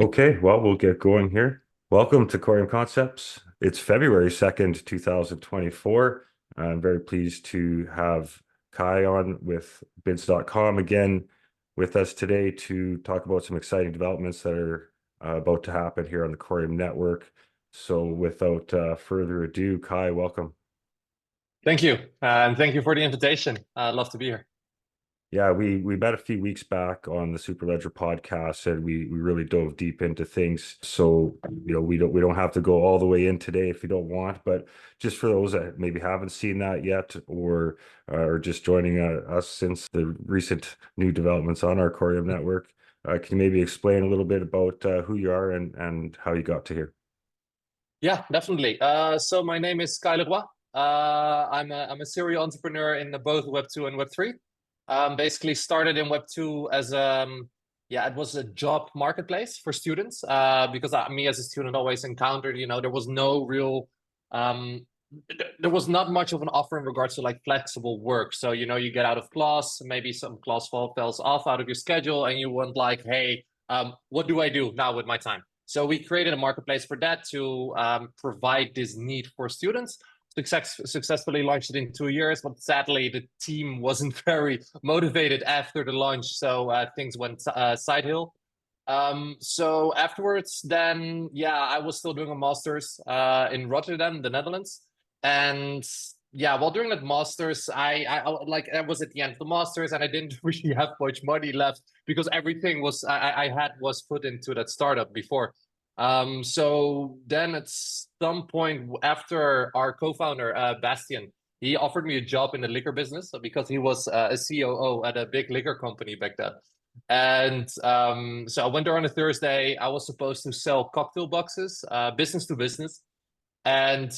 Okay, well, we'll get going here. Welcome to Coreum Concepts. It's February 2nd, 2024. I'm very pleased to have Kai on with bids.com again with us today to talk about some exciting developments that are about to happen here on the Coreum network. So without further ado, Kai, welcome. Thank you. And thank you for the invitation. I'd love to be here. Yeah, we met a few weeks back on the Superledger podcast, and we really dove deep into things. So, we don't have to go all the way in today if you don't want, but just for those that maybe haven't seen that yet or are just joining us since the recent new developments on our Coreum network, can you maybe explain a little bit about who you are and how you got to here? Yeah, definitely. So my name is Kaj Leroy. I'm a serial entrepreneur in both Web 2 and Web 3. Basically started in Web 2 as it was a job marketplace for students. Because me as a student always encountered, there was no real there was not much of an offer in regards to like flexible work. So, you get out of class, maybe some class falls off out of your schedule, and you want like, hey, what do I do now with my time? So we created a marketplace for that to provide this need for students. Successfully launched it in 2 years, but sadly the team wasn't very motivated after the launch, so things went sidehill. So afterwards, then I was still doing a master's in Rotterdam, the Netherlands, and while during that master's, I was at the end of the master's, and I didn't really have much money left because everything I had was put into that startup before. So then at some point after our co-founder, Bastian, he offered me a job in the liquor business because he was a COO at a big liquor company back then. And so I went there on a Thursday. I was supposed to sell cocktail boxes, business to business. And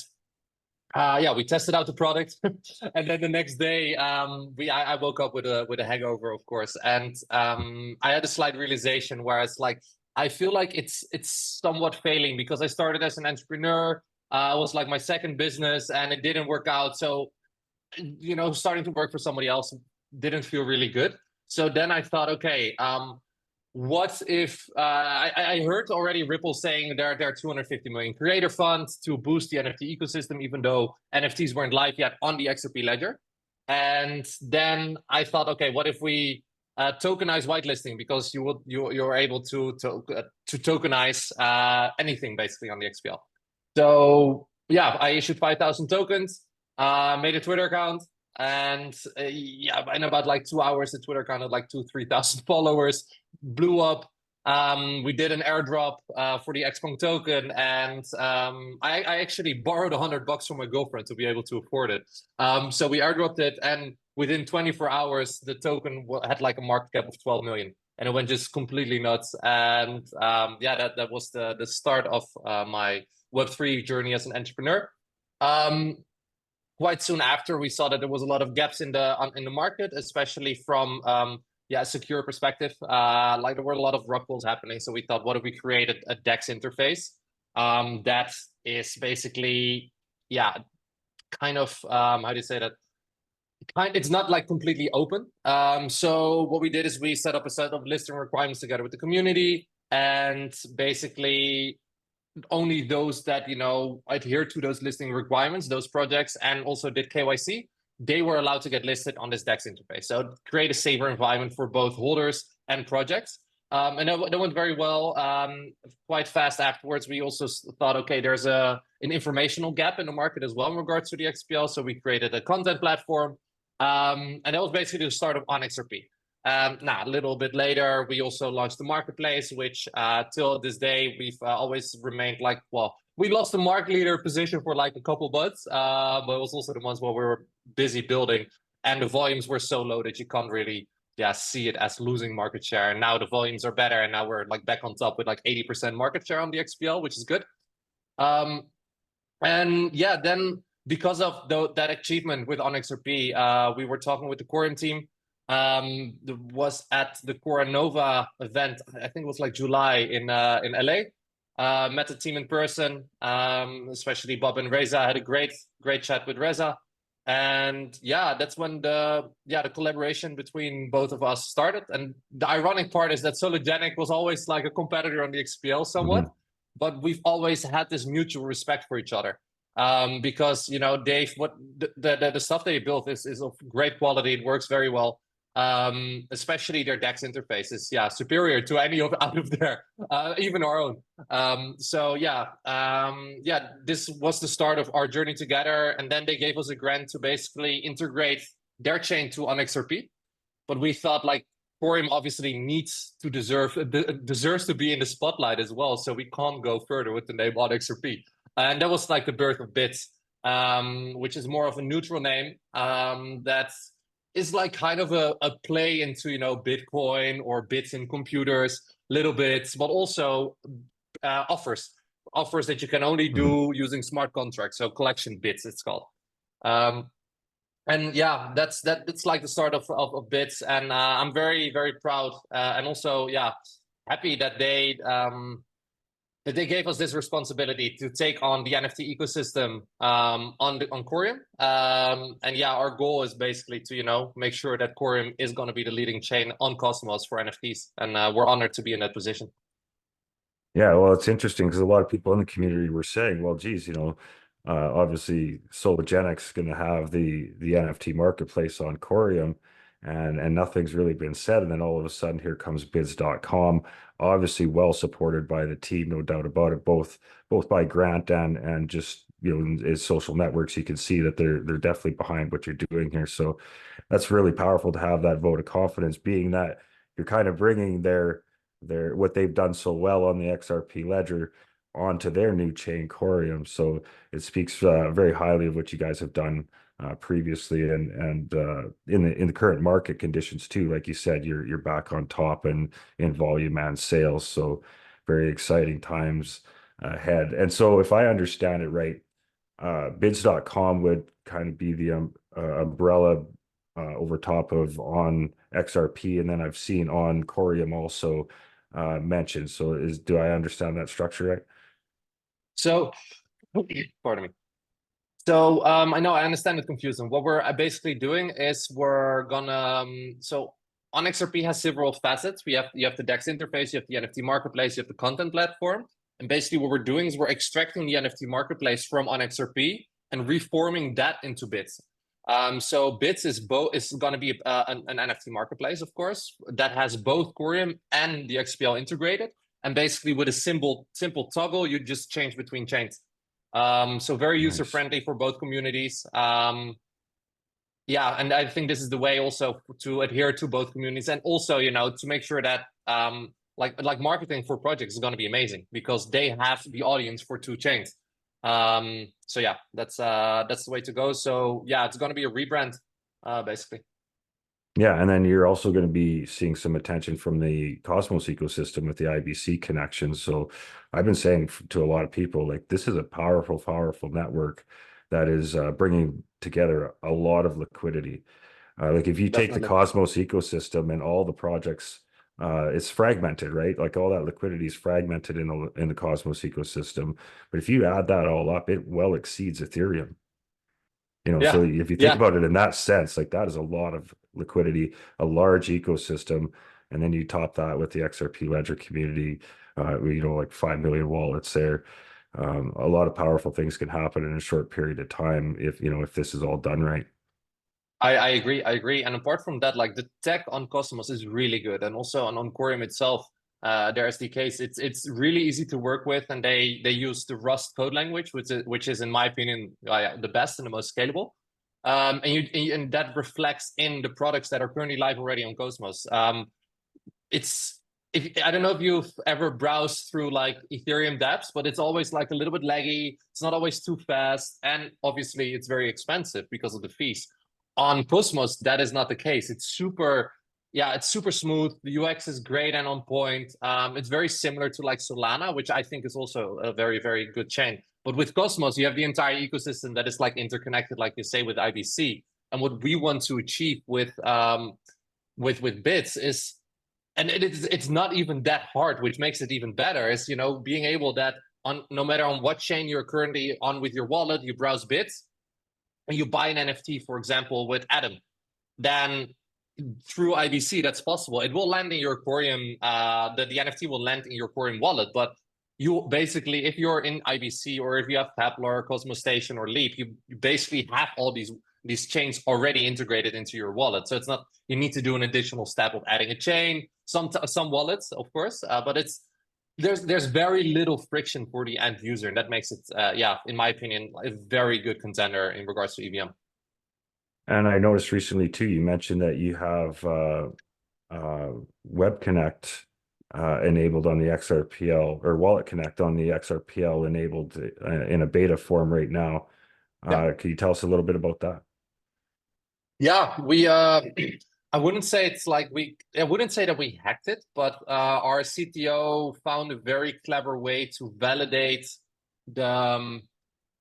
we tested out the product, and then the next day, I woke up with a hangover, of course, and I had a slight realization where it's like I feel like it's somewhat failing because I started as an entrepreneur. It was like my second business, and it didn't work out. So, starting to work for somebody else didn't feel really good. So then I thought, okay, what if I heard already Ripple saying there are 250 million creator funds to boost the NFT ecosystem, even though NFTs weren't live yet on the XRP ledger. And then I thought, okay, what if we tokenize whitelisting, because you're able to tokenize anything basically on the XPL. So I issued 5,000 tokens, made a Twitter account, and in about like 2 hours, the Twitter account had like 3,000 followers, blew up. We did an airdrop for the xpunks token, and I actually borrowed $100 from my girlfriend to be able to afford it. So we airdropped it, and within 24 hours, the token had like a market cap of 12 million, and it went just completely nuts. And that was the start of my Web3 journey as an entrepreneur. Quite soon after, we saw that there was a lot of gaps in the market, especially from a secure perspective. Like there were a lot of rug pulls happening, so we thought, what if we created a DEX interface that is basically kind of how do you say that? It's not like completely open. So what we did is we set up a set of listing requirements together with the community, and basically only those that adhere to those listing requirements, those projects, and also did KYC, they were allowed to get listed on this DEX interface. So create a safer environment for both holders and projects. And that went very well. Quite fast afterwards, we also thought, okay, there's an informational gap in the market as well in regards to the XPL. So we created a content platform. And that was basically the start of onXRP. A little bit later, we also launched the marketplace, which till this day, we've always remained like, well, we lost the market leader position for like a couple months, but it was also the months where we were busy building, and the volumes were so low that you can't really see it as losing market share. And now the volumes are better, and now we're like back on top with like 80% market share on the XPL, which is good. Then because of that achievement with onXRP, we were talking with the Coreum team. Was at the Core Nova event, I think it was like July in LA. Met the team in person, especially Bob and Reza. I had a great chat with Reza. And yeah, that's when the collaboration between both of us started. And the ironic part is that Sologenic was always like a competitor on the XPL somewhat, but we've always had this mutual respect for each other. Because Dave, what the stuff they built is of great quality. It works very well. Especially their DEX interface is superior to any of out of there, even our own. This was the start of our journey together, and then they gave us a grant to basically integrate their chain to onXRP. But we thought like Coreum obviously deserves to be in the spotlight as well, so we can't go further with the name onXRP. And that was like the birth of Bits, which is more of a neutral name that is like kind of a play into Bitcoin or bits in computers, little bits, but also offers that you can only do using smart contracts, so collection bits it's called. And yeah, that's like the start of Bits, and I'm very, very proud and also happy that they gave us this responsibility to take on the NFT ecosystem on Coreum. And yeah, our goal is basically to make sure that Coreum is going to be the leading chain on Cosmos for NFTs, and we're honored to be in that position. Yeah, well, it's interesting because a lot of people in the community were saying, well, geez, obviously Sologenic's going to have the NFT marketplace on Coreum, and nothing's really been said. And then all of a sudden, here comes bids.com, obviously well supported by the team, no doubt about it, both by Grant and just in social networks. You can see that they're definitely behind what you're doing here. So that's really powerful to have that vote of confidence, being that you're kind of bringing their what they've done so well on the XRP ledger onto their new chain Coreum. So it speaks very highly of what you guys have done previously, and in the current market conditions too. Like you said, you're back on top and in volume and sales. So very exciting times ahead. And so if I understand it right, bids.com would kind of be the umbrella over top of on XRP, and then I've seen on Coreum also mentioned. So do I understand that structure right? So, pardon me. So I know I understand the confusion. What we're basically doing is we're gonna so onXRP has several facets. You have the DEX interface, you have the NFT marketplace, you have the content platform, and basically what we're doing is we're extracting the NFT marketplace from onXRP and reforming that into Bits. So Bits is going to be an NFT marketplace, of course, that has both Coreum and the XPL integrated. And basically, with a simple toggle, you just change between chains. So very user friendly for both communities. Yeah, and I think this is the way also to adhere to both communities, and also to make sure that like marketing for projects is going to be amazing because they have the audience for two chains. So yeah, that's the way to go. So yeah, it's going to be a rebrand, basically. Yeah, and then you're also going to be seeing some attention from the Cosmos ecosystem with the IBC connections. So I've been saying to a lot of people, like, this is a powerful, powerful network that is bringing together a lot of liquidity. Like if you take the Cosmos ecosystem and all the projects, it's fragmented, right? Like all that liquidity is fragmented in the Cosmos ecosystem. But if you add that all up, it well exceeds Ethereum. So if you think about it in that sense, like that is a lot of liquidity, a large ecosystem, and then you top that with the XRP ledger community, like 5 million wallets there. A lot of powerful things can happen in a short period of time if this is all done right. I agree. And apart from that, like the tech on Cosmos is really good, and also on Coreum itself, their SDKs, it's really easy to work with, and they use the Rust code language, which is in my opinion the best and the most scalable. And that reflects in the products that are currently live already on Cosmos. I don't know if you've ever browsed through like Ethereum dApps, but it's always like a little bit laggy. It's not always too fast, and obviously it's very expensive because of the fees. On Cosmos, that is not the case. It's super smooth. The UX is great and on point. It's very similar to like Solana, which I think is also a very, very good chain. But with Cosmos, you have the entire ecosystem that is like interconnected, like you say, with IBC. And what we want to achieve with Bits is, and it's not even that hard, which makes it even better, is being able that no matter on what chain you're currently on with your wallet, you browse Bits. and you buy an NFT, for example, with Adam, then through IBC, that's possible. It will land in your Coreum, the NFT will land in your Coreum wallet, but you basically, if you're in IBC or if you have Kepler, Cosmos Station, or Leap, you basically have all these chains already integrated into your wallet. So it's not, you need to do an additional step of adding a chain. Some wallets, of course, but there's very little friction for the end user, and that makes it, yeah, in my opinion, a very good contender in regards to EVM. And I noticed recently too, you mentioned that you have Web Connect enabled on the XRPL, or Wallet Connect on the XRPL enabled in a beta form right now. Can you tell us a little bit about that? Yeah, we I wouldn't say it's like I wouldn't say that we hacked it, but our CTO found a very clever way to validate the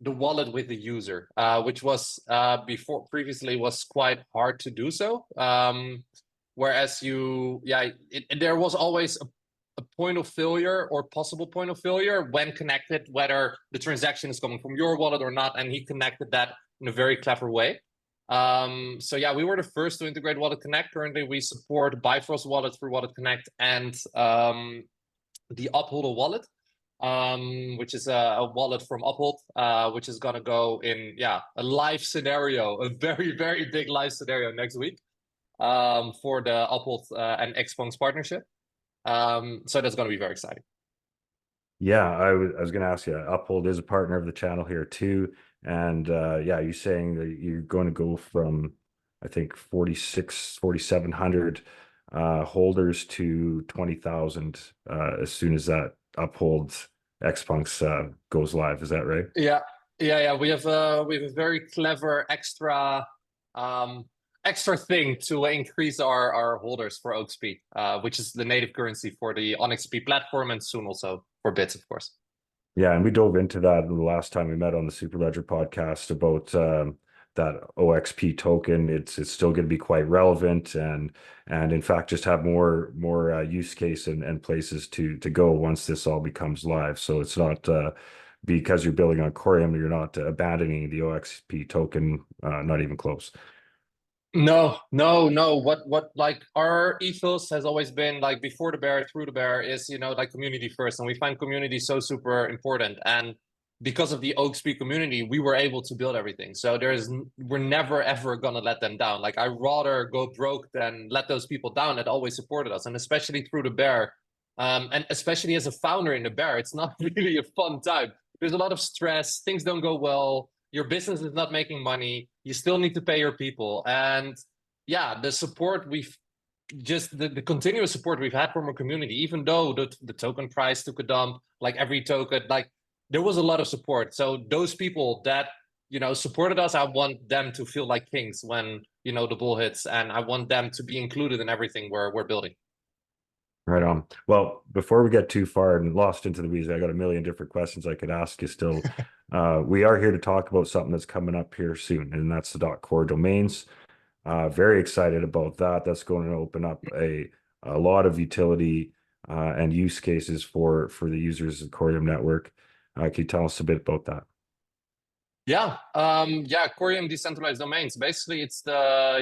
wallet with the user, which was previously was quite hard to do so. Whereas there was always a point of failure or possible point of failure when connected, whether the transaction is coming from your wallet or not, and he connected that in a very clever way. So yeah, we were the first to integrate Wallet Connect. Currently, we support Bifrost Wallet through Wallet Connect and the Uphold wallet, which is a wallet from Uphold, which is gonna go in a live scenario, a very, very big live scenario next week, for the Uphold and xpunks partnership. So that's gonna be very exciting. Yeah, I was going to ask you, Uphold is a partner of the channel here too. And yeah, you're saying that you're going to go from, I think, 4,700 holders to 20,000 as soon as that Uphold xpunks goes live. Is that right? Yeah. We have a very clever extra thing to increase our holders for OXP, which is the native currency for the onXRP platform, and soon also for bits, of course. Yeah, and we dove into that the last time we met on the Superledger podcast about that OXP token. It's still going to be quite relevant, and in fact just have more use case and places to go once this all becomes live. So it's not because you're building on Coreum, you're not abandoning the OXP token, not even close. No. What like our ethos has always been, like, before the bear, through the bear, is like community first, and we find community so super important. And because of the OXP community, we were able to build everything. So we're never ever gonna let them down. Like, I'd rather go broke than let those people down that always supported us, and especially through the bear. And especially as a founder in the bear, it's not really a fun time. There's a lot of stress, things don't go well, your business is not making money, you still need to pay your people. And yeah, the support the continuous support we've had from our community, even though the token price took a dump, like every token, like there was a lot of support. So those people that supported us, I want them to feel like kings when the bull hits, and I want them to be included in everything we're building. Right on. Well, before we get too far and lost into the weeds, I got a million different questions I could ask you still. We are here to talk about something that's coming up here soon, and that's the .core domains. Very excited about that. That's going to open up a lot of utility and use cases for the users of Coreum network. Can you tell us a bit about that? Yeah, Coreum decentralized domains. Basically,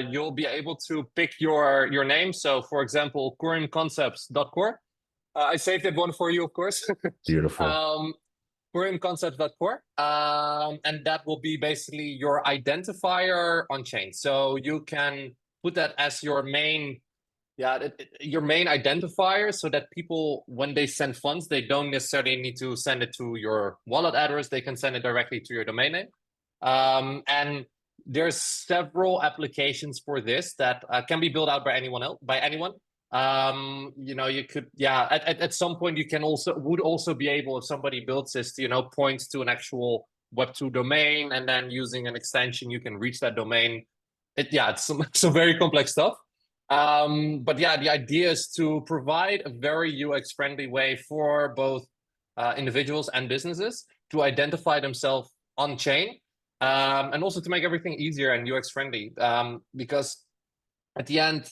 you'll be able to pick your name. So, for example, coreumconcepts.core. I saved that one for you, of course. Beautiful. Coreumconcepts.core, and that will be basically your identifier on chain. So you can put that as your main, your main identifier, so that people, when they send funds, they don't necessarily need to send it to your wallet address. They can send it directly to your domain name. And there's several applications for this that can be built out by anyone. You could, at some point you would also be able, if somebody builds this, to point to an actual Web2 domain, and then using an extension you can reach that domain. It's some very complex stuff. But yeah, the idea is to provide a very UX friendly way for both individuals and businesses to identify themselves on chain, and also to make everything easier and UX friendly, because at the end,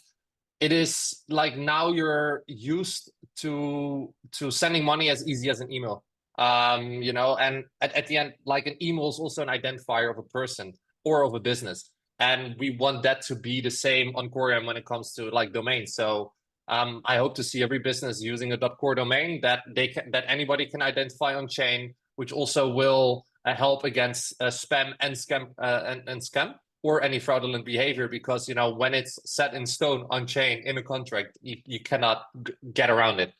it is like, now you're used to sending money as easy as an email, and at the end, like, an email is also an identifier of a person, core of a business. And we want that to be the same on Coreum when it comes to like domains. So I hope to see every business using a .core domain that anybody can identify on chain, which also will help against spam and scam and scam or any fraudulent behavior, because when it's set in stone on chain in a contract, you cannot get around it.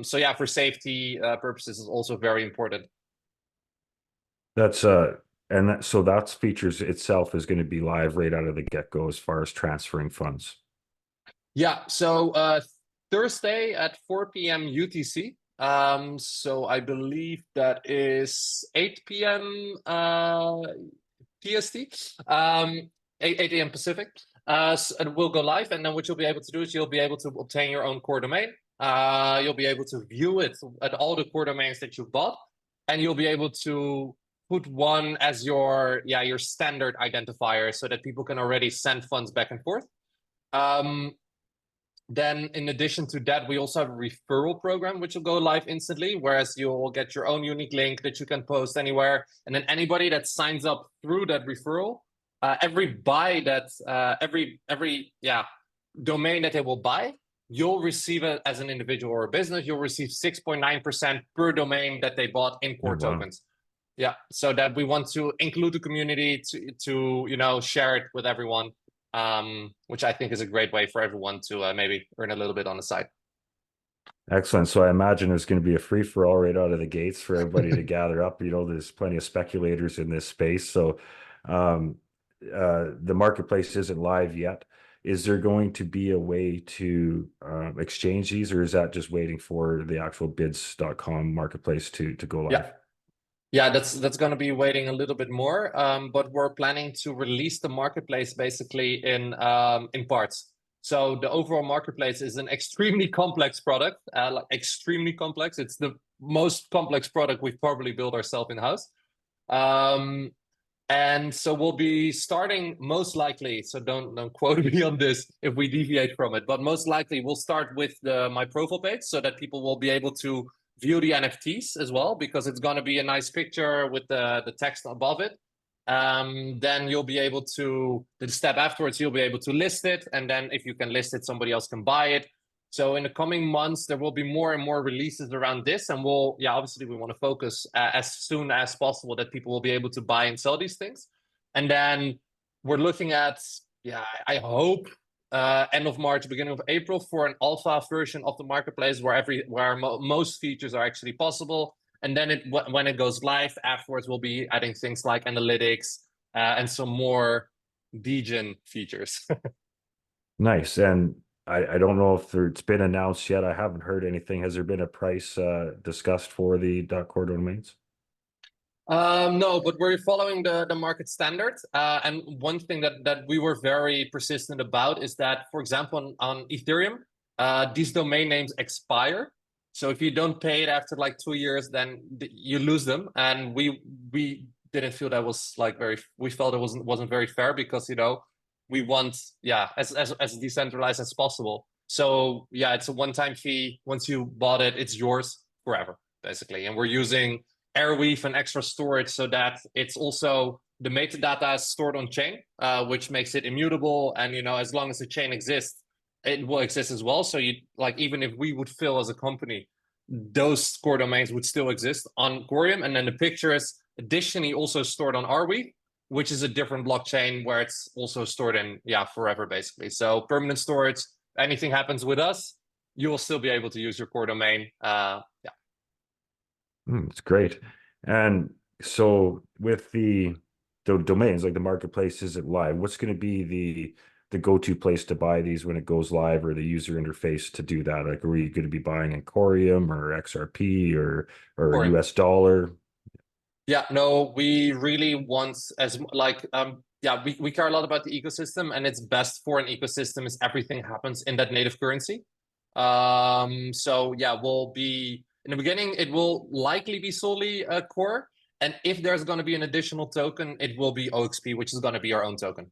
So yeah, for safety purposes is also very important. That's so that's features itself is going to be live right out of the get-go as far as transferring funds. Yeah, so Thursday at 4 p.m. UTC. So I believe that is 8 p.m. PST, 8 a.m. Pacific. So it will go live, and then what you'll be able to do is you'll be able to obtain your own core domain. You'll be able to view it at all the core domains that you bought, and you'll be able to put one as your standard identifier so that people can already send funds back and forth. Then in addition to that, we also have a referral program, which will go live instantly, whereas you'll get your own unique link that you can post anywhere. And then anybody that signs up through that referral, every domain that they will buy, you'll receive it as an individual or a business. You'll receive 6.9% per domain that they bought in core tokens. Yeah, so that we want to include the community to share it with everyone. Which I think is a great way for everyone to maybe earn a little bit on the side. Excellent. So I imagine there's going to be a free for all right out of the gates for everybody to gather up. There's plenty of speculators in this space. So the marketplace isn't live yet. Is there going to be a way to exchange these, or is that just waiting for the actual bids.com marketplace to go live? Yeah, that's going to be waiting a little bit more, but we're planning to release the marketplace basically in parts. So the overall marketplace is an extremely complex product, like extremely complex. It's the most complex product we've probably built ourselves in-house. And so we'll be starting most likely, so don't quote me on this if we deviate from it, but most likely we'll start with my profile page so that people will be able to view the NFTs as well, because it's going to be a nice picture with the text above it. Then you'll be able to, the step afterwards, you'll be able to list it. And then if you can list it, somebody else can buy it. So in the coming months, there will be more and more releases around this. And obviously we want to focus as soon as possible that people will be able to buy and sell these things. And then we're looking at, I hope, end of March, beginning of April for an alpha version of the marketplace where most features are actually possible. And then when it goes live afterwards, we'll be adding things like analytics and some more degen features. Nice. And I don't know if it's been announced yet. I haven't heard anything. Has there been a price discussed for the .core domains? No, but we're following the market standard. And one thing that we were very persistent about is that, for example, on Ethereum, these domain names expire. So if you don't pay it after like 2 years, then you lose them. And we didn't feel that was like we felt it wasn't very fair, because we want as decentralized as possible. So yeah, it's a one-time fee. Once you bought it, it's yours forever, basically. And we're using Airweave and extra storage so that it's also the metadata is stored on chain, which makes it immutable. And as long as the chain exists, it will exist as well. So even if we would fail as a company, those core domains would still exist on Coreum. And then the picture is additionally also stored on Arweave, which is a different blockchain where it's also stored in forever, basically. So permanent storage. Anything happens with us, you will still be able to use your core domain. It's great. And so with the domains, like the marketplace isn't live, what's going to be the go-to place to buy these when it goes live, or the user interface to do that? Like, are you going to be buying in Coreum or XRP or Coreum. US dollar? Yeah, no, we really want we care a lot about the ecosystem, and it's best for an ecosystem is everything happens in that native currency. So yeah, we'll be in the beginning, it will likely be solely core. And if there's going to be an additional token, it will be OXP, which is going to be our own token.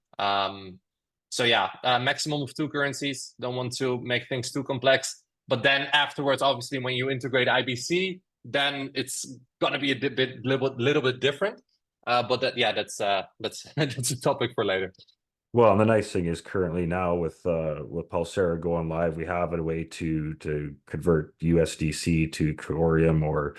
So yeah, maximum of 2 currencies. Don't want to make things too complex. But then afterwards, obviously, when you integrate IBC, then it's going to be a little bit different. But that's that's a topic for later. Well, and the nice thing is currently now with Pulsera going live, we have a way to convert USDC to Coreum or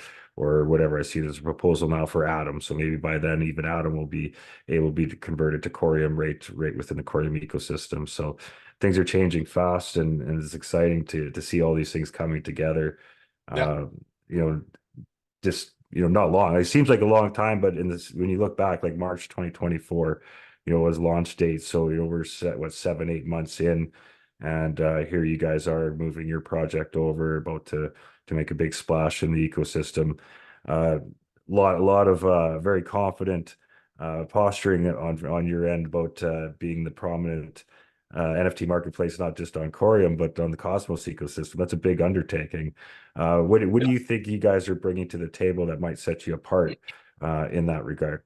whatever. I see there's a proposal now for Atom. So maybe by then even Atom will be able to be converted to Coreum right within the Coreum ecosystem. So things are changing fast and it's exciting to see all these things coming together. Yeah. You know, just not long. It seems like a long time, but in this when you look back, like March 2024, was launch date. So we're set 7-8 months in, and here you guys are moving your project over, about to make a big splash in the ecosystem. A lot of very confident posturing on your end about being the prominent NFT marketplace, not just on Coreum, but on the Cosmos ecosystem. That's a big undertaking. What do you think you guys are bringing to the table that might set you apart in that regard?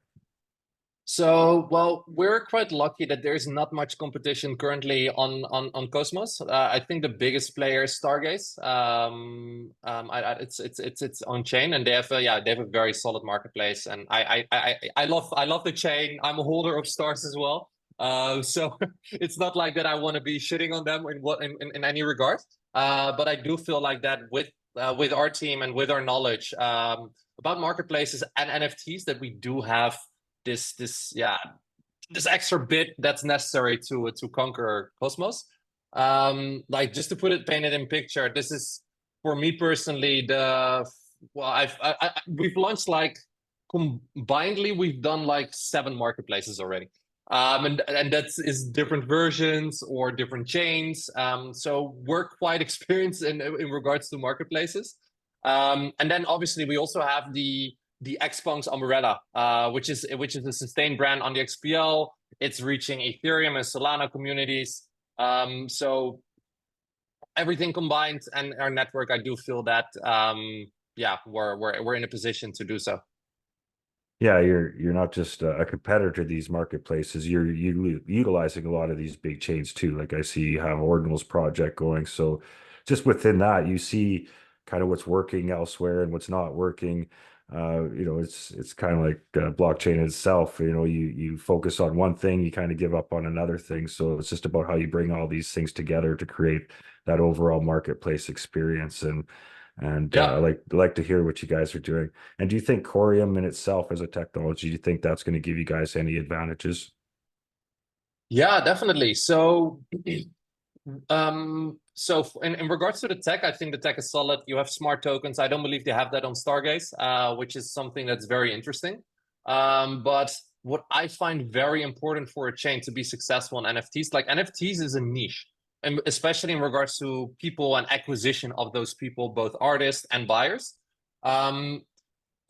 So, well, we're quite lucky that there's not much competition currently on Cosmos. I think the biggest player is Stargaze. It's on chain, and they have a very solid marketplace. And I love the chain. I'm a holder of stars as well. So it's not like that I want to be shitting on them in any regard. But I do feel like that with our team and with our knowledge about marketplaces and NFTs, that we do have this extra bit that's necessary to conquer Cosmos. Like, just to paint it in picture, this is for me personally we've launched, like, combinedly we've done like 7 marketplaces already. And that is different versions or different chains. So we're quite experienced in regards to marketplaces. And then obviously we also have the xpunks umbrella, which is a sustained brand on the XPL. It's reaching Ethereum and Solana communities. So everything combined and our network, I do feel that we're in a position to do so. Yeah, you're not just a competitor to these marketplaces. You're utilizing a lot of these big chains too. Like I see you have Ordinal's project going. So just within that, you see kind of what's working elsewhere and what's not working. It's kind of like blockchain itself. You focus on one thing, you kind of give up on another thing. So it's just about how you bring all these things together to create that overall marketplace experience. And Yeah. I like to hear what you guys are doing. And do you think Coreum in itself as a technology, do you think that's going to give you guys any advantages? Yeah, definitely. So in regards to the tech, I think the tech is solid. You have smart tokens. I don't believe they have that on Stargaze, which is something that's very interesting. But what I find very important for a chain to be successful in NFTs, like NFTs is a niche, and especially in regards to people and acquisition of those people, both artists and buyers.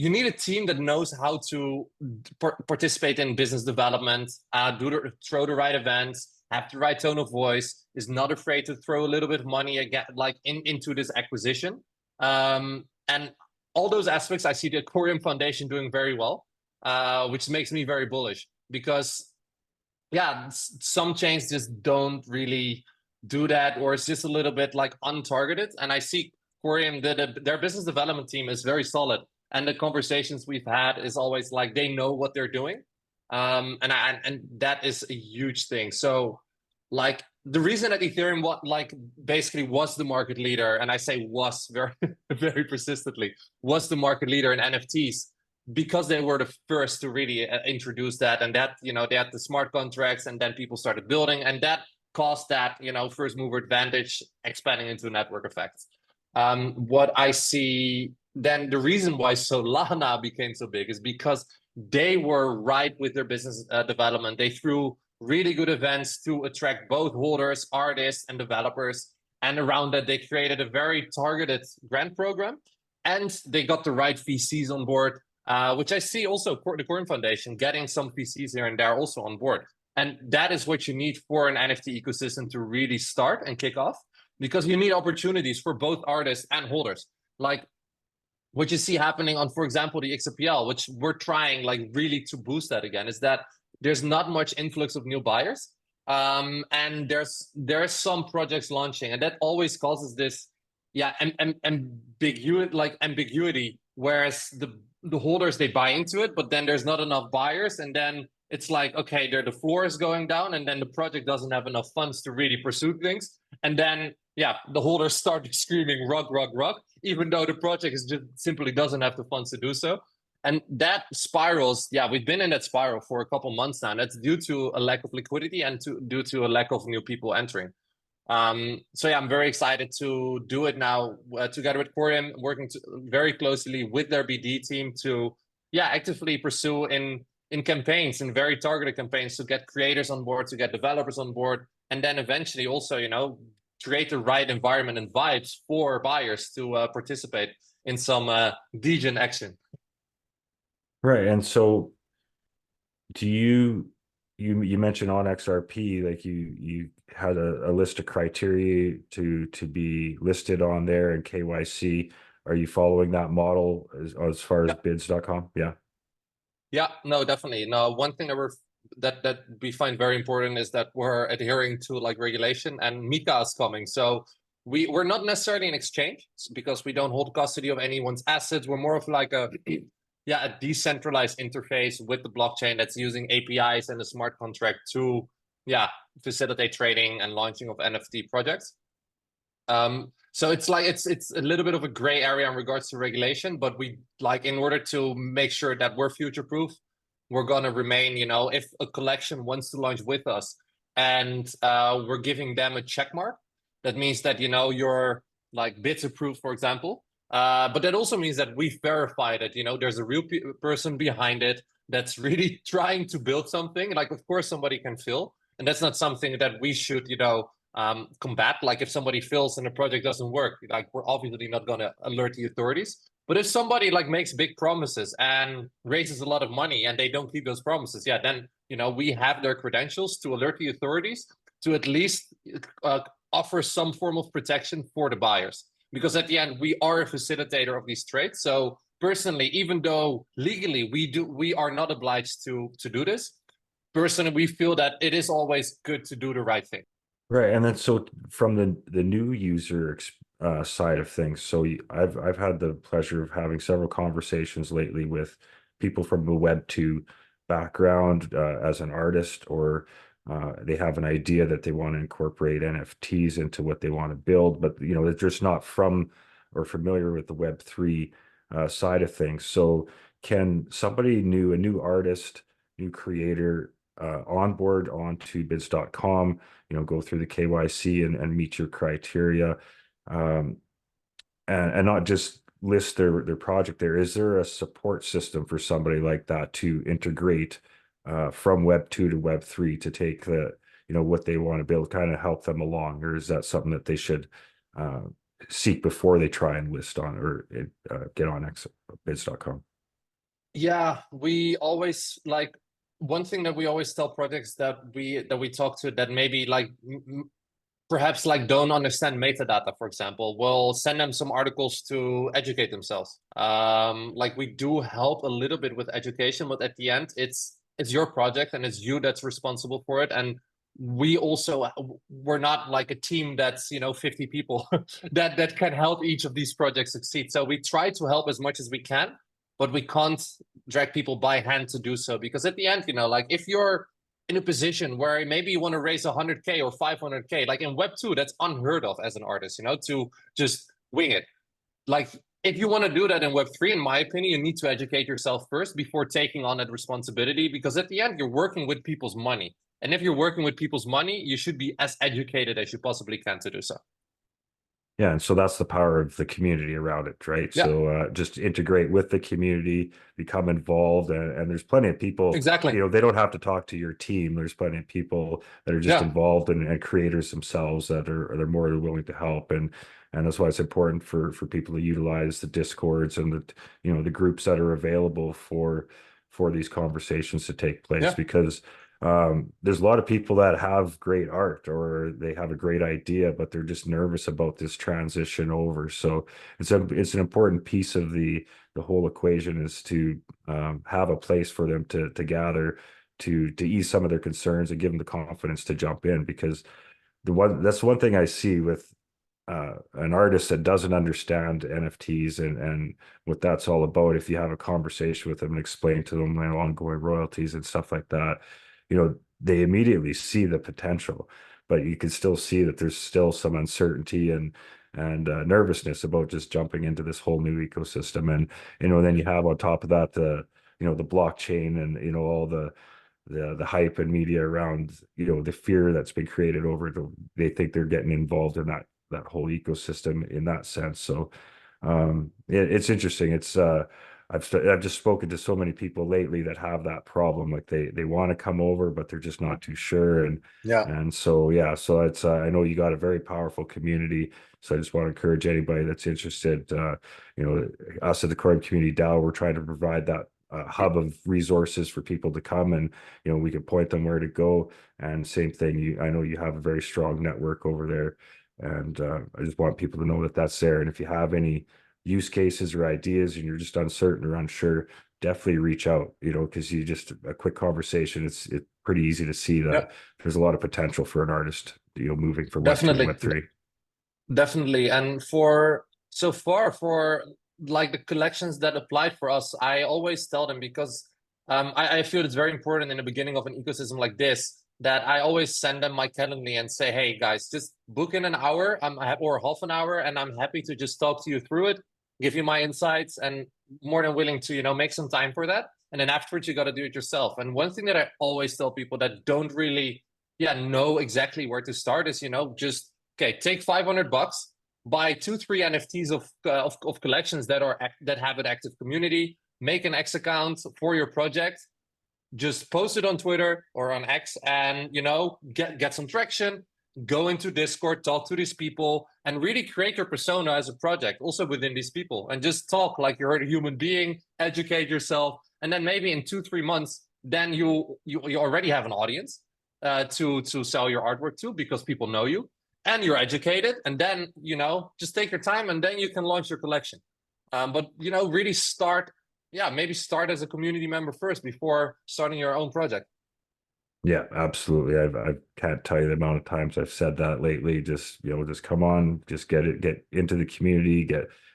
You need a team that knows how to participate in business development, throw the right events, have the right tone of voice, is not afraid to throw a little bit of money again, like into this acquisition. And all those aspects, I see the Coreum Foundation doing very well, which makes me very bullish because, yeah, some chains just don't really do that, or it's just a little bit like untargeted. And I see Coreum, their business development team is very solid. And the conversations we've had is always like they know what they're doing. And that is a huge thing. So, like, the reason that Ethereum basically was the market leader, and I say was very very persistently, was the market leader in NFTs, because they were the first to really introduce that, and that, they had the smart contracts, and then people started building, and that caused that, first mover advantage expanding into network effects. What I see then, the reason why Solana became so big is because they were right with their business development. They threw really good events to attract both holders, artists, and developers. And around that, they created a very targeted grant program. And they got the right VCs on board, which I see also the Coreum Foundation getting some VCs here and there also on board. And that is what you need for an NFT ecosystem to really start and kick off, because you need opportunities for both artists and holders. Like, what you see happening on, for example, the XRPL, which we're trying like really to boost that again, is that there's not much influx of new buyers. And there's some projects launching, and that always causes this ambiguity, whereas the holders, they buy into it, but then there's not enough buyers, and then it's like, okay, the floor is going down, and then the project doesn't have enough funds to really pursue things, and then yeah, the holders start screaming rug, even though the project is just simply doesn't have the funds to do so. And that spirals, yeah, we've been in that spiral for a couple months now. And that's due to a lack of liquidity and due to a lack of new people entering. So yeah, I'm very excited to do it now together with Coreum, working very closely with their BD team to actively pursue in campaigns, in very targeted campaigns, to get creators on board, to get developers on board, and then eventually also create the right environment and vibes for buyers to participate in some degen action. Right. And so do you mentioned onXRP, like you had a list of criteria to be listed on there and KYC. Are you following that model as far as bids.com? Yeah. Yeah, no, definitely. No, one thing that we find very important is that we're adhering to like regulation, and Mika is coming. So we're not necessarily an exchange because we don't hold custody of anyone's assets. We're more of like a decentralized interface with the blockchain that's using APIs and a smart contract to facilitate trading and launching of NFT projects. So it's like it's a little bit of a gray area in regards to regulation, but we like, in order to make sure that we're future proof, we're gonna remain, if a collection wants to launch with us and we're giving them a check mark, that means that your like bids approved, for example. But that also means that we verify that there's a real person behind it that's really trying to build something. Like, of course, somebody can fail, and that's not something that we should combat. Like, if somebody fails and the project doesn't work, like, we're obviously not going to alert the authorities. But if somebody like makes big promises and raises a lot of money and they don't keep those promises, then we have their credentials to alert the authorities, to at least offer some form of protection for the buyers. Because at the end, we are a facilitator of these trades. So personally, even though legally we are not obliged to do this, personally, we feel that it is always good to do the right thing. Right. And then so from the new user side of things, so I've had the pleasure of having several conversations lately with people from the Web 2 background as an artist, or they have an idea that they want to incorporate NFTs into what they want to build, but they're just not from or familiar with the Web 3 side of things. So can somebody new, a new artist, new creator, onboard onto bids.com, go through the KYC and meet your criteria, and not just list their project there? Is there a support system for somebody like that to integrate from Web 2 to Web 3 to take the, what they want to build, kind of help them along? Or is that something that they should seek before they try and list on or get on bids.com? Yeah, we always like, one thing that we always tell projects that we talk to that maybe like perhaps like don't understand metadata, for example, we'll send them some articles to educate themselves. Like, we do help a little bit with education, but at the end, it's your project and it's you that's responsible for it. And we're not like a team that's 50 people that can help each of these projects succeed. So we try to help as much as we can, but we can't drag people by hand to do so, because at the end, like, if you're in a position where maybe you want to raise 100K or 500K, like in Web 2, that's unheard of as an artist, to just wing it. Like, if you want to do that in Web 3, in my opinion, you need to educate yourself first before taking on that responsibility, because at the end, you're working with people's money. And if you're working with people's money, you should be as educated as you possibly can to do so. Yeah, and so that's the power of the community around it, right? Yeah. So just integrate with the community, become involved, and there's plenty of people, Exactly. they don't have to talk to your team. There's plenty of people that are just involved and creators themselves that are more than willing to help. And that's why it's important for people to utilize the Discords and the groups that are available for these conversations to take place, because there's a lot of people that have great art or they have a great idea, but they're just nervous about this transition over. So it's an important piece of the whole equation, is to have a place for them to gather, to ease some of their concerns and give them the confidence to jump in. Because that's one thing I see with an artist that doesn't understand NFTs and what that's all about, if you have a conversation with them and explain to them their ongoing royalties and stuff like that, they immediately see the potential, but you can still see that there's still some uncertainty and nervousness about just jumping into this whole new ecosystem. And then you have on top of that the blockchain and all the hype and media around the fear that's been created over it. They think they're getting involved in that whole ecosystem in that sense. So it's interesting. I've just spoken to so many people lately that have that problem. Like they want to come over, but they're just not too sure. And so yeah, so it's I know you got a very powerful community. So I just want to encourage anybody that's interested. Us at the Coreum Community DAO, we're trying to provide that hub of resources for people to come, and we can point them where to go. And same thing, I know you have a very strong network over there, and I just want people to know that that's there. And if you have any use cases or ideas and you're just uncertain or unsure, definitely reach out, because a quick conversation, it's pretty easy to see Yeah, that there's a lot of potential for an artist, moving from Web 2 to definitely. Web 3. Definitely. And for so far, for like the collections that applied for us, I always tell them, because I feel it's very important in the beginning of an ecosystem like this, that I always send them my calendar and say, hey guys, just book in an hour or half an hour, and I'm happy to just talk to you through it, give you my insights, and more than willing to, make some time for that. And then afterwards, you got to do it yourself. And one thing that I always tell people that don't really, know exactly where to start is, just okay, take $500, buy 2-3 NFTs of collections that have an active community, make an X account for your project, just post it on Twitter or on X, and get some traction. Go into Discord, talk to these people, and really create your persona as a project also within these people, and just talk like you're a human being, educate yourself, and then maybe in 2-3 months, then you already have an audience to sell your artwork to, because people know you and you're educated. And then just take your time, and then you can launch your collection. But really start, maybe start as a community member first before starting your own project. Yeah, absolutely. I can't tell you the amount of times I've said that lately. Just just come on, just get into the community,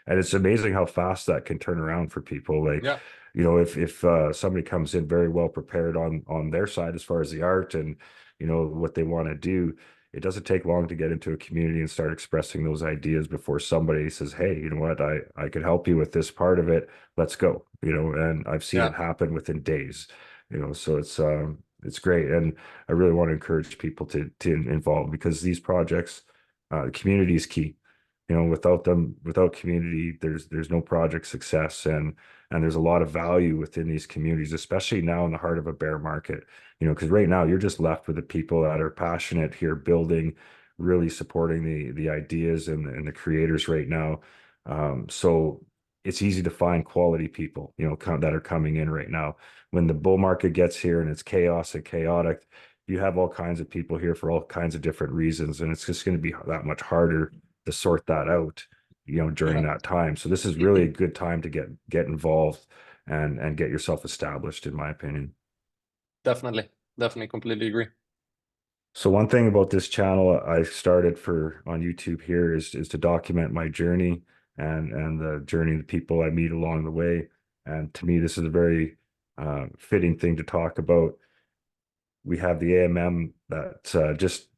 and it's amazing how fast that can turn around for people. Like, Yeah, if somebody comes in very well prepared on their side as far as the art and what they want to do, it doesn't take long to get into a community and start expressing those ideas before somebody says, "Hey, you know what? I could help you with this part of it. Let's go." And I've seen yeah, it happen within days. So it's great, and I really want to encourage people to involve, because these projects, community is key. Without community, there's no project success, and there's a lot of value within these communities, especially now in the heart of a bear market. Because right now you're just left with the people that are passionate here, building, really supporting the ideas and the creators right now. So it's easy to find quality people, that are coming in right now. When the bull market gets here and it's chaos and chaotic, you have all kinds of people here for all kinds of different reasons, and it's just going to be that much harder to sort that out, during yeah. that time. So this is really a good time to get involved and get yourself established, in my opinion. Definitely, completely agree. So one thing about this channel I started for on YouTube here is to document my journey and the journey of the people I meet along the way. And to me, this is a very fitting thing to talk about. We have the AMM that just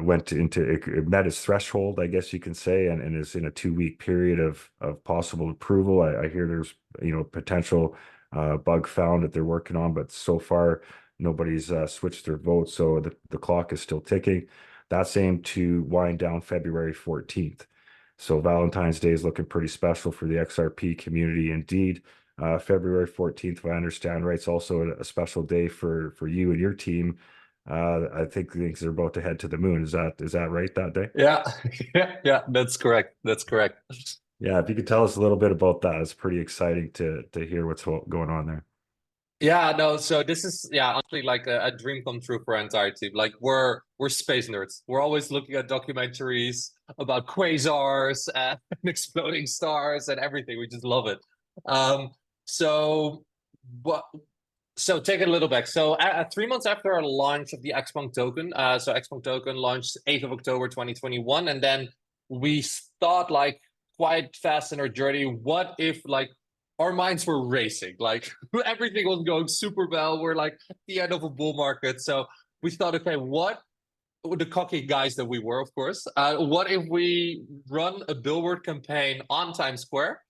went into it met its threshold, I guess you can say, and is in a 2-week period of possible approval. I hear there's potential bug found that they're working on, but so far nobody's switched their vote, so the clock is still ticking. That's aimed to wind down February 14th. So Valentine's Day is looking pretty special for the XRP community indeed. February 14th, if I understand right, it's also a special day for you and your team. I think things are about to head to the moon. Is that right, that day? Yeah, yeah, that's correct. That's correct. Yeah, if you could tell us a little bit about that, it's pretty exciting to hear what's going on there. Yeah, no, so this is honestly like a dream come true for our entire team. Like we're space nerds. We're always looking at documentaries about quasars and exploding stars and everything. We just love it. Um, so what so take it a little back. So 3 months after our launch of the xpunk token, so xpunk token launched 8th of October 2021, and then we thought like quite fast in our journey, what if like our minds were racing, like everything was going super well. We're like at the end of a bull market. So we thought, okay, what the cocky guys that we were, of course, what if we run a billboard campaign on Times Square,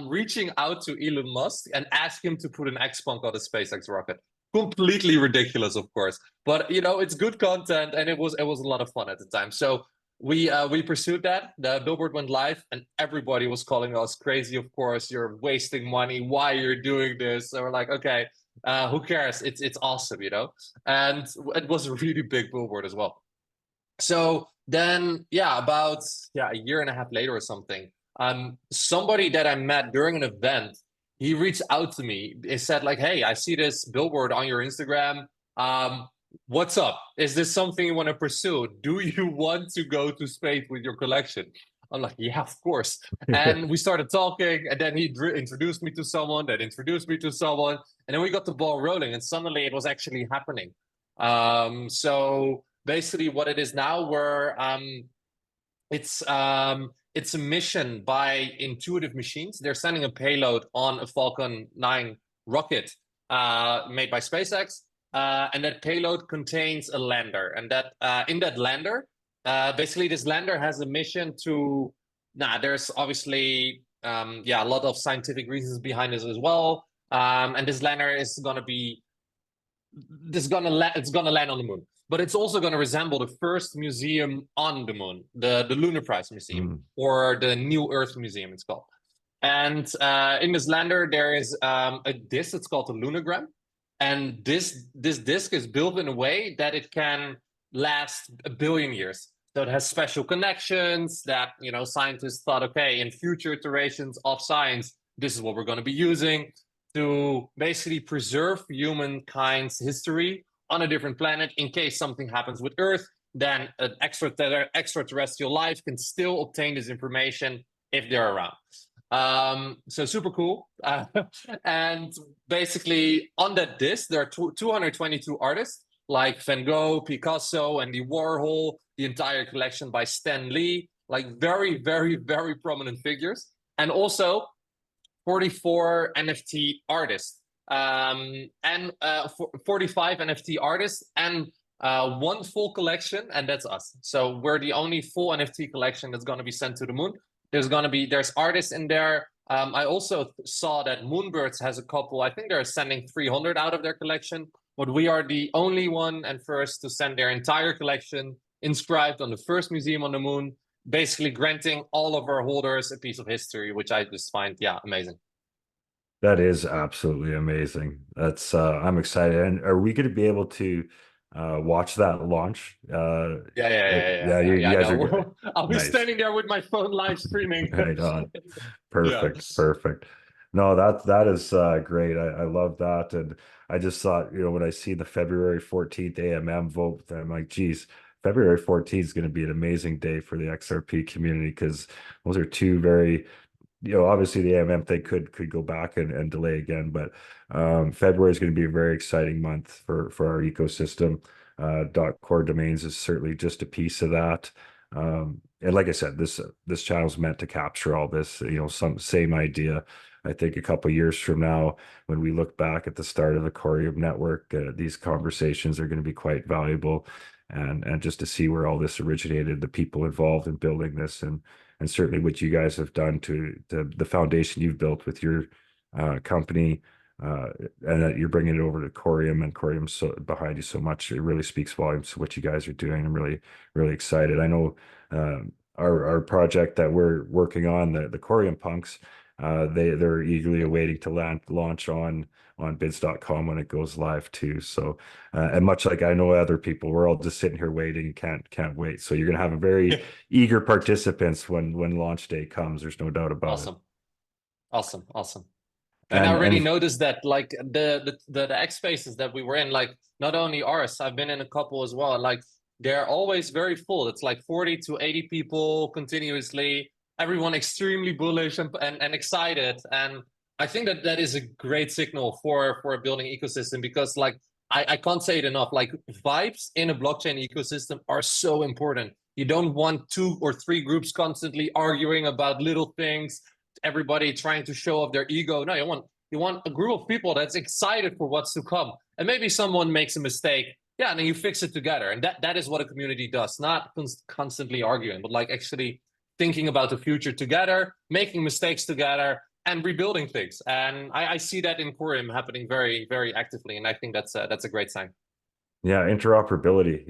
reaching out to Elon Musk and ask him to put an Xpunk on the SpaceX rocket? Completely ridiculous, of course, but you know, it's good content, and it was a lot of fun at the time. So we pursued that. The billboard went live, and everybody was calling us crazy. Of course, you're wasting money. Why you're doing this? So we're like, okay, who cares? It's awesome, you know. And it was a really big billboard as well. So then, yeah, about a year and a half later or something, somebody that I met during an event, he reached out to me. He said like, "Hey, I see this billboard on your Instagram. What's up? Is this something you want to pursue? Do you want to go to space with your collection?" I'm like, "Yeah, of course." And we started talking, and then he introduced me to someone that introduced me to someone, and then we got the ball rolling, and suddenly it was actually happening. So basically what it is now, where it's a mission by Intuitive Machines. They're sending a payload on a Falcon 9 rocket made by SpaceX, and that payload contains a lander, and that in that lander, basically this lander has a mission to there's obviously a lot of scientific reasons behind this as well, and this lander is going to be it's gonna land on the moon, but it's also gonna resemble the first museum on the moon, the Lunar Prize Museum, or the New Earth Museum, it's called. And in this lander, there is a disc. It's called the lunogram, and this disc is built in a way that it can last 1 billion years. So it has special connections that, you know, scientists thought, okay, in future iterations of science, this is what we're going to be using to basically preserve humankind's history on a different planet. In case something happens with Earth, then an extraterrestrial life can still obtain this information if they're around. So super cool. And basically on that disc, there are 222 artists like Van Gogh, Picasso, Andy Warhol, the entire collection by Stan Lee, like very, very, very prominent figures. And also 44 NFT artists, and 45 NFT artists, and one full collection, and that's us. So we're the only full NFT collection that's going to be sent to the moon. There's artists in there. I also saw that Moonbirds has a couple. I think they're sending 300 out of their collection, but we are the only one and first to send their entire collection inscribed on the first museum on the moon, basically granting all of our holders a piece of history, which I just find, amazing. That is absolutely amazing. That's I'm excited. And are we going to be able to watch that launch? You I guys are know. good. I'll be Nice. standing there with my phone live streaming. Right on. Yeah. Perfect. No, that is great. I love that. And I just thought, you know, when I see the February 14th AMM vote, I'm like, geez, February 14th is going to be an amazing day for the XRP community, because those are two very, you know, obviously the AMM thing could go back and delay again, but February is going to be a very exciting month for our ecosystem. .core domains is certainly just a piece of that. And like I said, this channel is meant to capture all this, you know, same idea. I think a couple of years from now, when we look back at the start of the Coreum network, these conversations are going to be quite valuable, and just to see where all this originated, the people involved in building this, and certainly what you guys have done to the foundation you've built with your company, and that you're bringing it over to Coreum, and Coreum behind you so much. It really speaks volumes to what you guys are doing. I'm really excited. I know our project that we're working on, the Coreum punks, they're eagerly awaiting to launch on bids.com when it goes live too. So and much like I know other people, we're all just sitting here waiting, can't wait. So you're gonna have a very eager participants when launch day comes. There's no doubt about it. Awesome. And I already noticed that, like the X spaces that we were in, like not only ours, I've been in a couple as well. Like they're always very full. It's like 40 to 80 people continuously. Everyone extremely bullish and excited. And I think that is a great signal for a building ecosystem, because like I can't say it enough. Like vibes in a blockchain ecosystem are so important. You don't want 2 or 3 groups constantly arguing about little things, everybody trying to show off their ego. No, you want a group of people that's excited for what's to come. And maybe someone makes a mistake, yeah, and then you fix it together. And that is what a community does, not constantly arguing, but like actually thinking about the future together, making mistakes together, and rebuilding things. And I see that in Coreum happening very, very actively. And I think that's a great sign. Yeah, interoperability.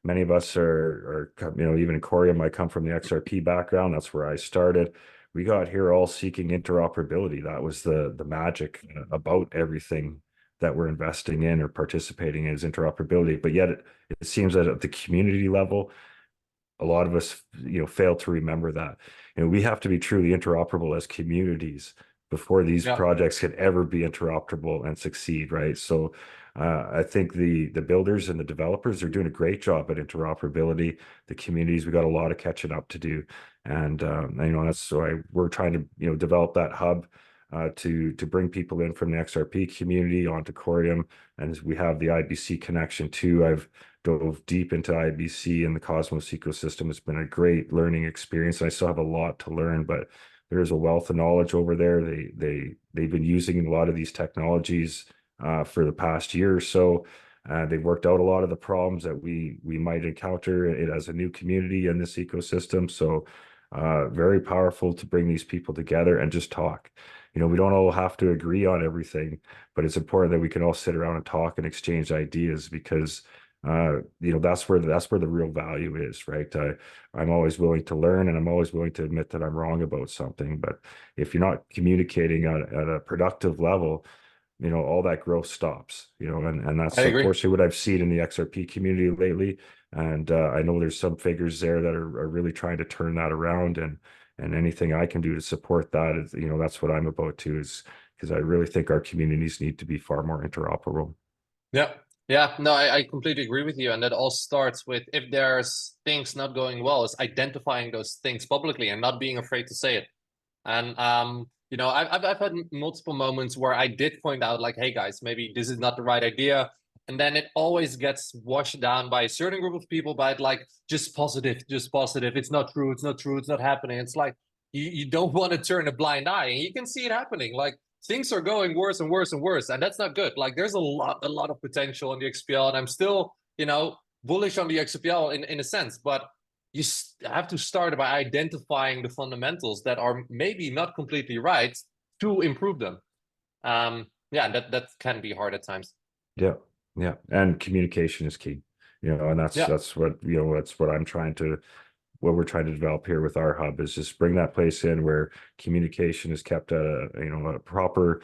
Many of us are even in Coreum, I come from the XRP background. That's where I started. We got here all seeking interoperability. That was the magic about everything that we're investing in or participating in is interoperability. But yet it seems that at the community level, a lot of us, fail to remember that. We have to be truly interoperable as communities before these projects could ever be interoperable and succeed, right? So I think the builders and the developers are doing a great job at interoperability. The communities, we got a lot of catching up to do, and that's why we're trying to develop that hub to bring people in from the XRP community onto Coreum, and we have the IBC connection too. I've dove deep into IBC and the Cosmos ecosystem. It's been a great learning experience. I still have a lot to learn, but there's a wealth of knowledge over there. They've been using a lot of these technologies for the past year or so. They've worked out a lot of the problems that we might encounter it as a new community in this ecosystem. So very powerful to bring these people together and just talk. We don't all have to agree on everything, but it's important that we can all sit around and talk and exchange ideas, because that's where the real value is, right? I'm always willing to learn, and I'm always willing to admit that I'm wrong about something. But if you're not communicating at a productive level, all that growth stops, and that's unfortunately what I've seen in the XRP community lately. And I know there's some figures there that are really trying to turn that around, and anything I can do to support that is, that's what I'm about too, is because I really think our communities need to be far more interoperable. Yeah. Yeah, no, I completely agree with you. And that all starts with, if there's things not going well, is identifying those things publicly and not being afraid to say it. And I've had multiple moments where I did point out, like, hey guys, maybe this is not the right idea. And then it always gets washed down by a certain group of people by like, just positive. It's not true, it's not happening. It's like you don't want to turn a blind eye, and you can see it happening. Like, things are going worse and worse and worse, and that's not good. Like, there's a lot of potential in the XPL, and I'm still, bullish on the XRPL in a sense, but you have to start by identifying the fundamentals that are maybe not completely right to improve them. That can be hard at times. Yeah, and communication is key. And that's what what we're trying to develop here with our hub, is just bring that place in where communication is kept at a proper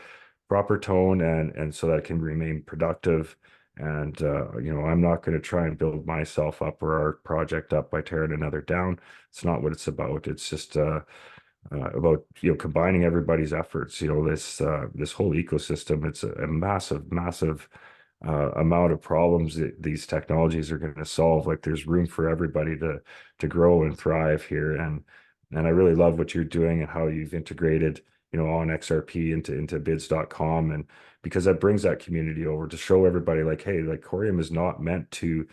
tone, and so that it can remain productive. And I'm not going to try and build myself up or our project up by tearing another down. It's not what it's about. It's just about combining everybody's efforts. This whole ecosystem, it's a massive amount of problems that these technologies are going to solve. Like, there's room for everybody to grow and thrive here, and I really love what you're doing and how you've integrated onXRP into bids.com, and because that brings that community over to show everybody, like, hey, like, Coreum is not meant to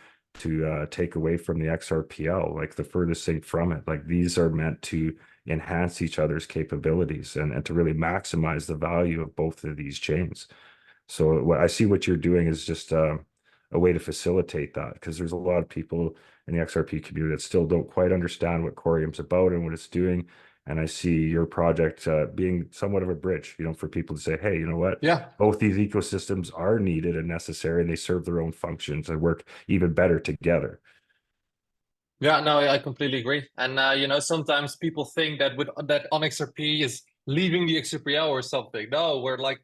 take away from the XRPL, like the furthest thing from it. Like, these are meant to enhance each other's capabilities and to really maximize the value of both of these chains. So what I see what you're doing is just a way to facilitate that, because there's a lot of people in the XRP community that still don't quite understand what Coreum's about and what it's doing. And I see your project being somewhat of a bridge, for people to say, hey, you know what? Yeah. Both these ecosystems are needed and necessary, and they serve their own functions and work even better together. Yeah, no, I completely agree. And sometimes people think that that onXRP is leaving the XRPL or something. No, we're like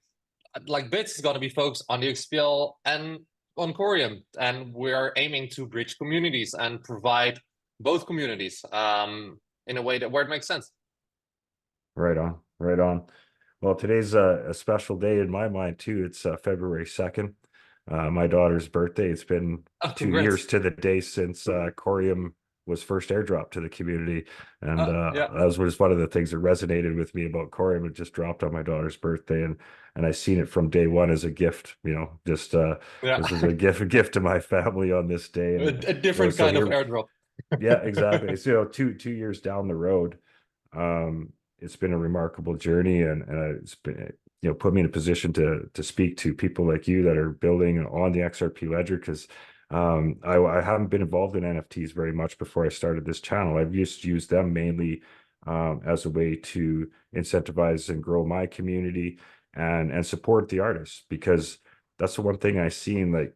Bits is going to be focused on the XPL and on Coreum, and we're aiming to bridge communities and provide both communities in a way where it makes sense. Right on. Well, today's a special day in my mind too. It's February 2nd, my daughter's birthday. It's been 2 years to the day since Coreum was first airdropped to the community, and that was one of the things that resonated with me about Coreum. It just dropped on my daughter's birthday, and I seen it from day one as a gift. This was a gift to my family on this day. And, a different kind of airdrop. Yeah, exactly. It's, you know, two years down the road. It's been a remarkable journey, and it's been, you know, put me in a position to speak to people like you that are building on the XRP ledger, because I haven't been involved in NFTs very much before I started this channel. I've used them mainly as a way to incentivize and grow my community and support the artists, because that's the one thing I seen, like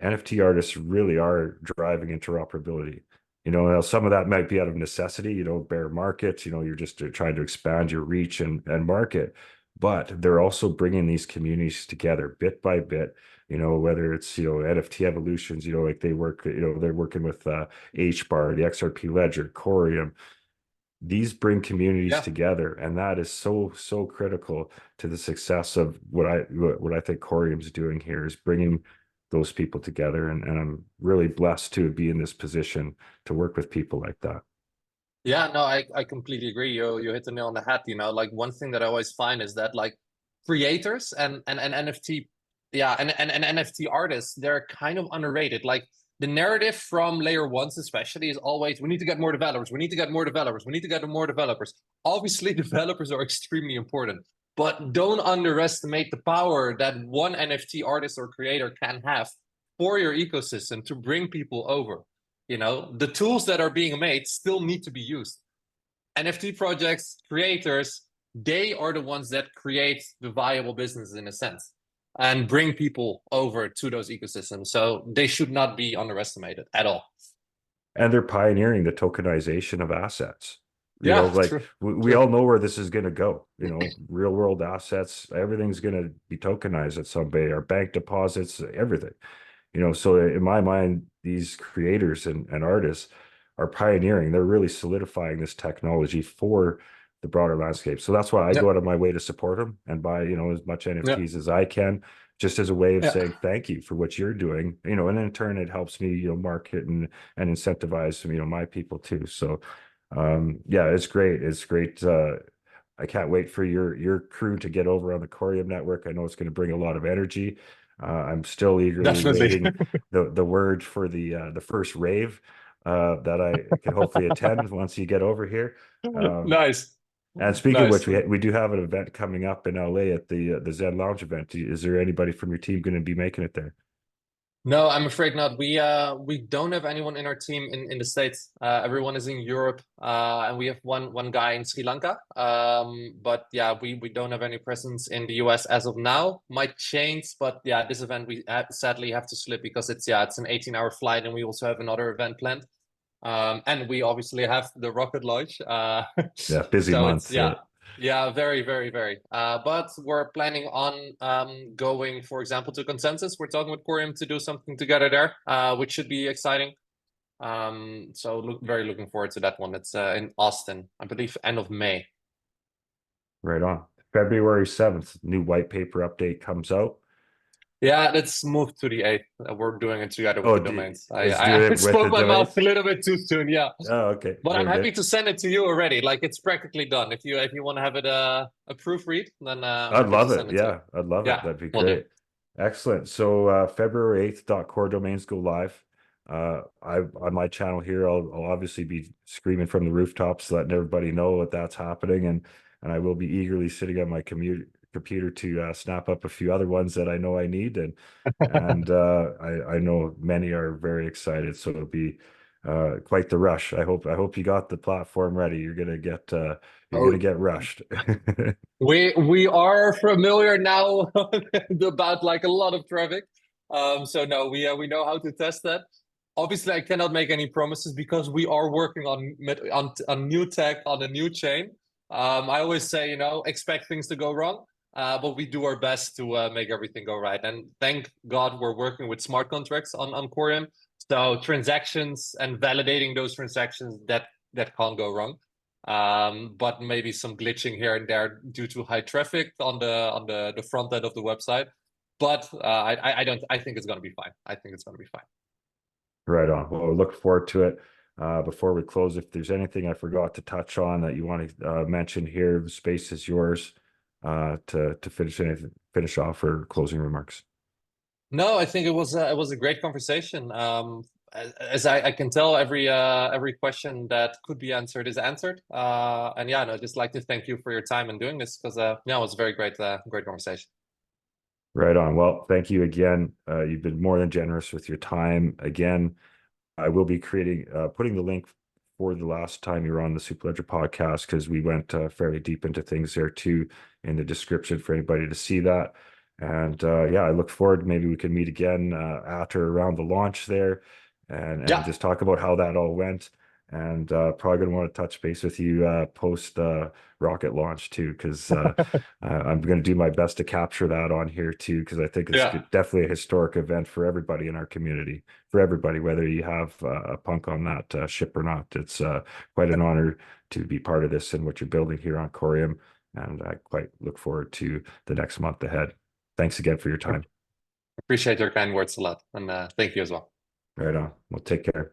NFT artists really are driving interoperability. You know, now some of that might be out of necessity, you know, bear market, you know, you're just trying to expand your reach and market, but they're also bringing these communities together bit by bit, you know, whether it's, you know, NFT evolutions, you know, like they work, you know, they're working with HBAR, the XRP ledger, Coreum. These bring communities Yeah. together, and that is so critical to the success of what I think Coreum's doing here, is bringing those people together, and I'm really blessed to be in this position to work with people like that. Yeah, no, I completely agree. You hit the nail on the head. You know, like one thing that I always find is that like creators and NFT, yeah, and NFT artists, they're kind of underrated. Like the narrative from layer ones especially is always, we need to get more developers, we need to get more developers, we need to get more developers. Obviously, developers are extremely important, but don't underestimate the power that one NFT artist or creator can have for your ecosystem to bring people over. You know, the tools that are being made still need to be used. NFT projects, creators, they are the ones that create the viable business in a sense and bring people over to those ecosystems. So they should not be underestimated at all. And they're pioneering the tokenization of assets. You know, Yeah, like true. we True. all know where this is going to go. You know, real world assets, everything's going to be tokenized at some way. Our bank deposits, everything. You know, so in my mind, these creators and artists are pioneering. They're really solidifying this technology for the broader landscape. So that's why I go Yep. out of my way to support them and buy, you know, as much Yep. NFTs as I can, just as a way of Yeah. saying thank you for what you're doing. You know, and in turn, it helps me, you know, market and incentivize, you know, my people too. So yeah, it's great. It's great. I can't wait for your crew to get over on the Coreum network. I know it's going to bring a lot of energy. I'm still eagerly Definitely. waiting the word for the first rave that I can hopefully attend once you get over here. Um, Nice. and speaking of Nice. which, we do have an event coming up in LA at the Zen Lounge event. Is there anybody from your team going to be making it there? No, I'm afraid not. We don't have anyone in our team in the States. Everyone is in Europe, and we have one guy in Sri Lanka. But yeah, we don't have any presence in the US as of now. Might change, but yeah, this event we sadly have to slip because it's an 18-hour flight, and we also have another event planned. And we obviously have the rocket launch. Yeah, busy So it's month. yeah, yeah, very, very, very. But we're planning on going, for example, to Consensus. We're talking with Coreum to do something together there, which should be exciting. So very looking forward to that one. It's in Austin, I believe, end of May. Right on. February 7th, new white paper update comes out. Yeah, let's move to the 8th. We're doing it together with Oh, the domains. let's do I it with spoke the my mouth domains. a little bit too soon. Yeah. Oh, okay. But I'm Very happy good. to send it to you already. Like it's practically done. If you want to have it a proofread, then I'm I'd happy to love it. send it to you. Yeah, I'd love it. Yeah, That'd be will do. great. Excellent. So February 8th, core domains go live. I on my channel here, I'll obviously be screaming from the rooftops, letting everybody know that that's happening, and I will be eagerly sitting on my computer to snap up a few other ones that I know I need, and I know many are very excited. So it'll be quite the rush. I hope you got the platform ready. You're Oh, gonna get rushed. we are familiar now about like a lot of traffic. So no, we know how to test that. Obviously, I cannot make any promises because we are working on new tech on a new chain. I always say, expect things to go wrong, but we do our best to make everything go right. And thank God we're working with smart contracts on Coreum. So transactions and validating those transactions that can't go wrong. But maybe some glitching here and there due to high traffic on the front end of the website. But I think it's gonna be fine. I think it's gonna be fine. Right on. Well, look forward to it. Before we close, if there's anything I forgot to touch on that you want to mention here, the space is yours to finish off for closing remarks. No, I think it was a great conversation. as I can tell, every question that could be answered is answered. And yeah, no, I'd just like to thank you for your time and doing this, because yeah, it was a very great conversation. Right on. Well, thank you again. You've been more than generous with your time. Again, I will be putting the link for the last time you were on the Superledger podcast, because we went fairly deep into things there too, in the description for anybody to see that. And yeah, I look forward. Maybe we can meet again at or around the launch there, and Yeah, just talk about how that all went. And probably gonna want to touch base with you post rocket launch too, because I'm going to do my best to capture that on here too, because I think it's yeah. definitely a historic event for everybody in our community, for everybody, whether you have a punk on that ship or not. It's quite an honor to be part of this and what you're building here on Coreum, and I quite look forward to the next month ahead. Thanks again for your time. Appreciate your kind words a lot, and thank you as well. Right on. Well, take care.